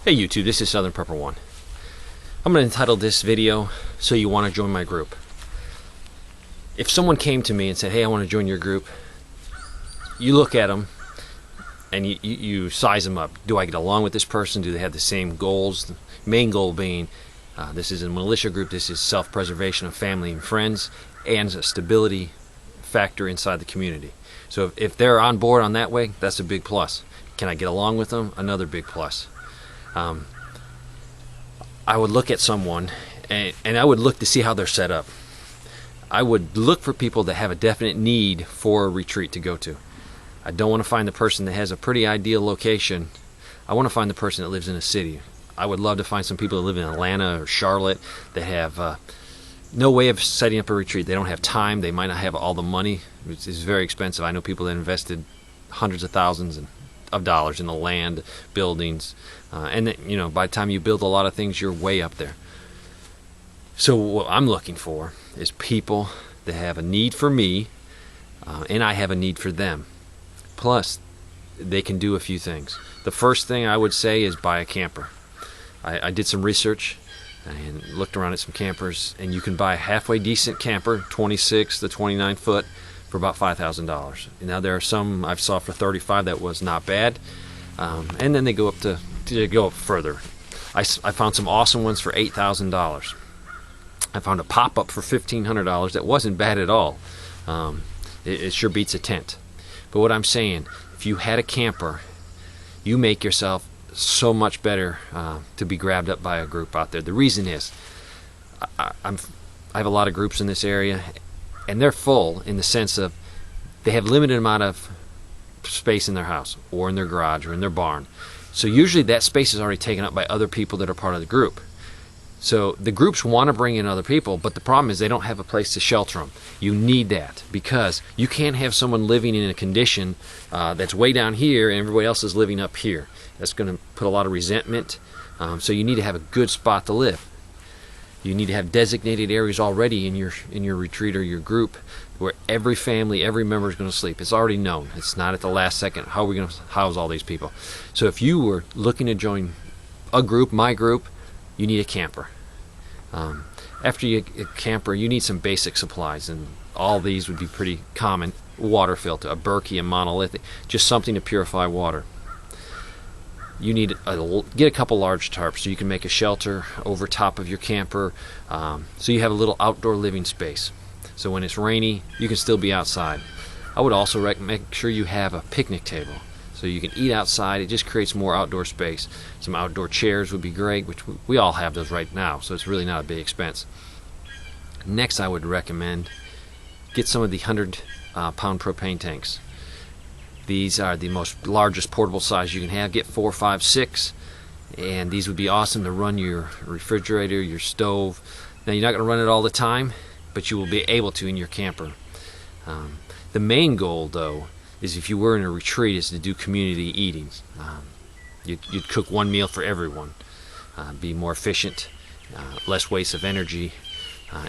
Hey YouTube, this is Southern Prepper 1. I'm going to entitle this video, So You Want to Join My Group. If someone came to me and said, hey, I want to join your group, you look at them and you size them up. Do I get along with this person? Do they have the same goals? The main goal being, this is a militia group, this is self-preservation of family and friends, and a stability factor inside the community. So if they're on board on that way, that's a big plus. Can I get along with them? Another big plus. I would look at someone and I would look to see how they're set up. I would look for people that have a definite need for a retreat to go to. I don't want to find the person that has a pretty ideal location. I want to find the person that lives in a city. I would love to find some people that live in Atlanta or Charlotte that have no way of setting up a retreat. They don't have time. They might not have all the money. It's very expensive. I know people that invested hundreds of thousands of dollars in the land, buildings, and then, you know, by the time you build a lot of things, you're way up there. So what I'm looking for is people that have a need for me, and I have a need for them. Plus, they can do a few things. The first thing I would say is buy a camper. I did some research and looked around at some campers, and you can buy a halfway decent camper, 26 to 29 foot, for about $5,000. Now there are some I've saw for 35 that was not bad, and then they go up to go up further. I found some awesome ones for $8,000. I found a pop-up for $1,500 that wasn't bad at all. It sure beats a tent. But what I'm saying, if you had a camper, you make yourself so much better to be grabbed up by a group out there. The reason is, I have a lot of groups in this area, and they're full in the sense of they have limited amount of space in their house or in their garage or in their barn. So usually that space is already taken up by other people that are part of the group. So the groups want to bring in other people, but the problem is they don't have a place to shelter them. You need that, because you can't have someone living in a condition that's way down here and everybody else is living up here. That's going to put a lot of resentment. So you need to have a good spot to live. You need to have designated areas already in your retreat or your group where every family, every member is going to sleep. It's already known. It's not at the last second. How are we going to house all these people? So if you were looking to join a group, my group, you need a camper. After you get a camper, you need some basic supplies, and all these would be pretty common. Water filter, a Berkey, a monolithic, just something to purify water. You need get a couple large tarps so you can make a shelter over top of your camper, so you have a little outdoor living space. So when it's rainy, you can still be outside. I would also make sure you have a picnic table so you can eat outside. It just creates more outdoor space. Some outdoor chairs would be great, which we all have those right now, so it's really not a big expense. Next, I would recommend get some of the 100-pound propane tanks. These are the largest portable size you can have. Get 4, 5, 6, and these would be awesome to run your refrigerator, your stove. Now you're not going to run it all the time, but you will be able to in your camper. The main goal, though, is if you were in a retreat, is to do community eating. You'd cook one meal for everyone, be more efficient, less waste of energy,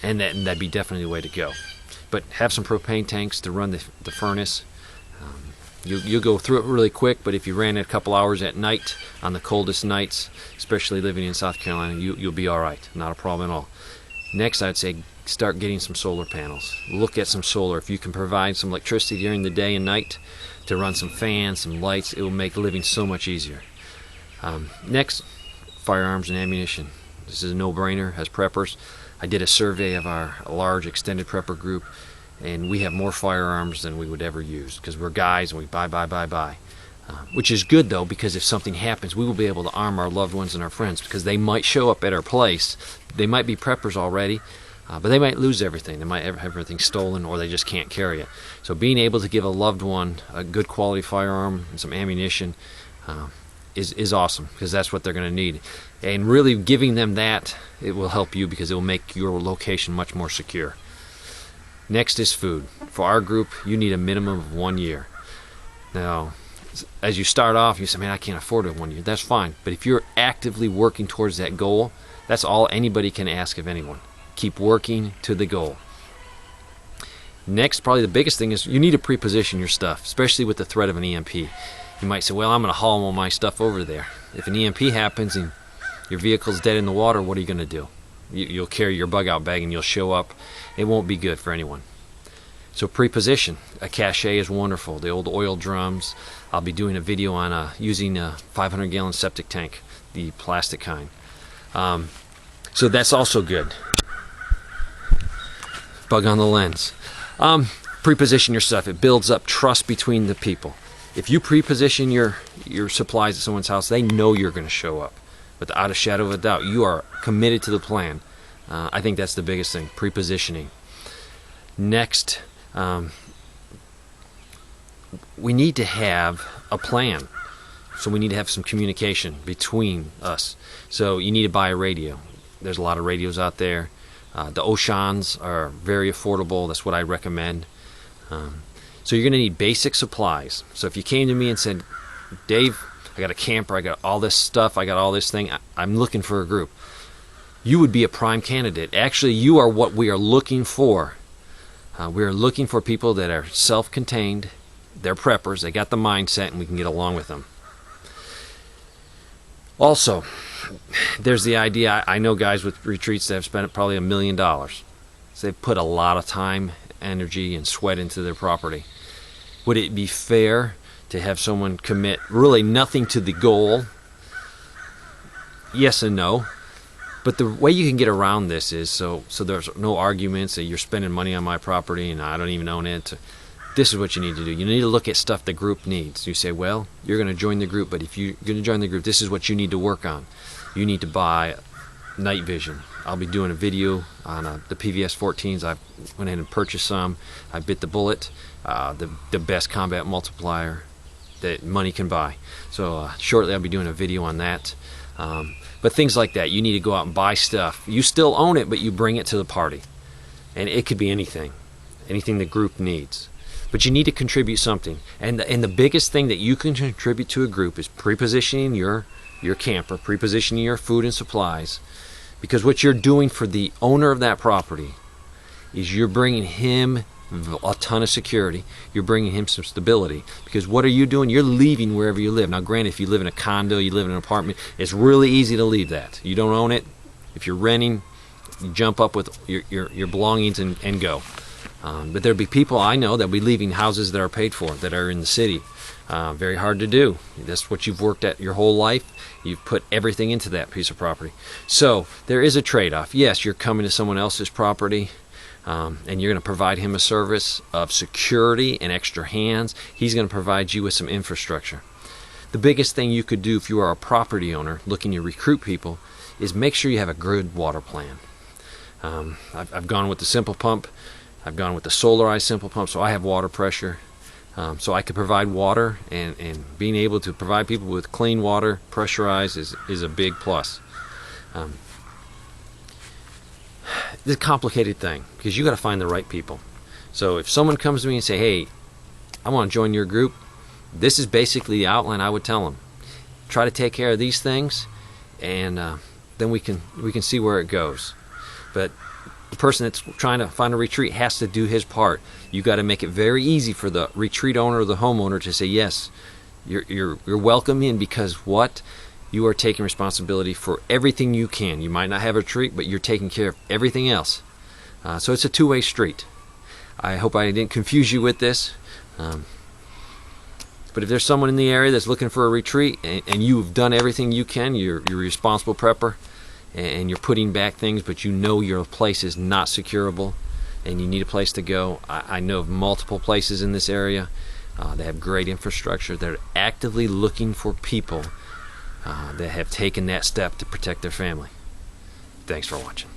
and that'd be definitely the way to go. But have some propane tanks to run the furnace. You'll go through it really quick, but if you ran it a couple hours at night, on the coldest nights, especially living in South Carolina, you'll be all right. Not a problem at all. Next, I'd say start getting some solar panels. Look at some solar. If you can provide some electricity during the day and night to run some fans, some lights, it will make living so much easier. Next, firearms and ammunition. This is a no-brainer as preppers. I did a survey of our large extended prepper group, and we have more firearms than we would ever use because we're guys and we buy. Which is good, though, because if something happens, we will be able to arm our loved ones and our friends, because they might show up at our place. They might be preppers already, but they might lose everything. They might have everything stolen, or they just can't carry it. So being able to give a loved one a good quality firearm and some ammunition is awesome, because that's what they're going to need. And really giving them that, it will help you because it will make your location much more secure. Next is food. For our group, you need a minimum of 1 year. Now, as you start off, you say, man, I can't afford it 1 year. That's fine. But if you're actively working towards that goal, that's all anybody can ask of anyone. Keep working to the goal. Next, probably the biggest thing is you need to pre-position your stuff, especially with the threat of an EMP. You might say, well, I'm going to haul all my stuff over there. If an EMP happens and your vehicle's dead in the water, what are you going to do? You'll carry your bug out bag and you'll show up. It won't be good for anyone. So pre-position. A cache is wonderful. The old oil drums. I'll be doing a video on using a 500-gallon septic tank, the plastic kind. So that's also good. Bug on the lens. Pre-position your stuff. It builds up trust between the people. If you pre-position your supplies at someone's house, they know you're going to show up. Without a shadow of a doubt, you are committed to the plan. I think that's the biggest thing, pre-positioning. Next, we need to have a plan. So we need to have some communication between us. So you need to buy a radio. There's a lot of radios out there. The Oshans are very affordable. That's what I recommend. So you're going to need basic supplies. So if you came to me and said, Dave, I got a camper, I got all this stuff, I got all this thing, I'm looking for a group, you would be a prime candidate. Actually, you are what we are looking for. We are looking for people that are self-contained, they're preppers, they got the mindset, and we can get along with them. Also, there's the idea, I know guys with retreats that have spent probably $1 million. So they've put a lot of time, energy, and sweat into their property. Would it be fair to have someone commit really nothing to the goal? Yes and no. But the way you can get around this is so there's no arguments that you're spending money on my property and I don't even own it. This is what you need to do. You need to look at stuff the group needs. You say, well, you're going to join the group, but if you're going to join the group, this is what you need to work on. You need to buy night vision. I'll be doing a video on the PVS 14s. I went ahead and purchased some. I bit the bullet. The best combat multiplier that money can buy. So shortly I'll be doing a video on that. But things like that, you need to go out and buy stuff. You still own it, but you bring it to the party. And it could be anything the group needs. But you need to contribute something. And the biggest thing that you can contribute to a group is pre-positioning your camper, pre-positioning your food and supplies. Because what you're doing for the owner of that property is you're bringing him a ton of security. You're bringing him some stability. Because what are you doing? You're leaving wherever you live. Now, granted, if you live in a condo, you live in an apartment, it's really easy to leave that. You don't own it. If you're renting, you jump up with your belongings and go. But there'll be people I know that'll be leaving houses that are paid for, that are in the city. Very hard to do. That's what you've worked at your whole life. You've put everything into that piece of property. So there is a trade-off. Yes, you're coming to someone else's property, and you're going to provide him a service of security and extra hands. He's going to provide you with some infrastructure. The biggest thing you could do if you are a property owner looking to recruit people is make sure you have a good water plan. I've gone with the simple pump. I've gone with the solarized simple pump, so I have water pressure. So I could provide water, and being able to provide people with clean water, pressurized, is a big plus. It's a complicated thing because you got to find the right people. So if someone comes to me and say, hey, I want to join your group, this is basically the outline I would tell them. Try to take care of these things, and then we can see where it goes. But the person that's trying to find a retreat has to do his part. You got to make it very easy for the retreat owner or the homeowner to say, yes, you're welcome in, because what? You are taking responsibility for everything you can. You might not have a retreat, but you're taking care of everything else. So it's a two-way street. I hope I didn't confuse you with this. But if there's someone in the area that's looking for a retreat, and you've done everything you can, you're a responsible prepper, and you're putting back things, but you know your place is not securable, and you need a place to go. I know of multiple places in this area that have great infrastructure. They're actively looking for people that have taken that step to protect their family. Thanks for watching.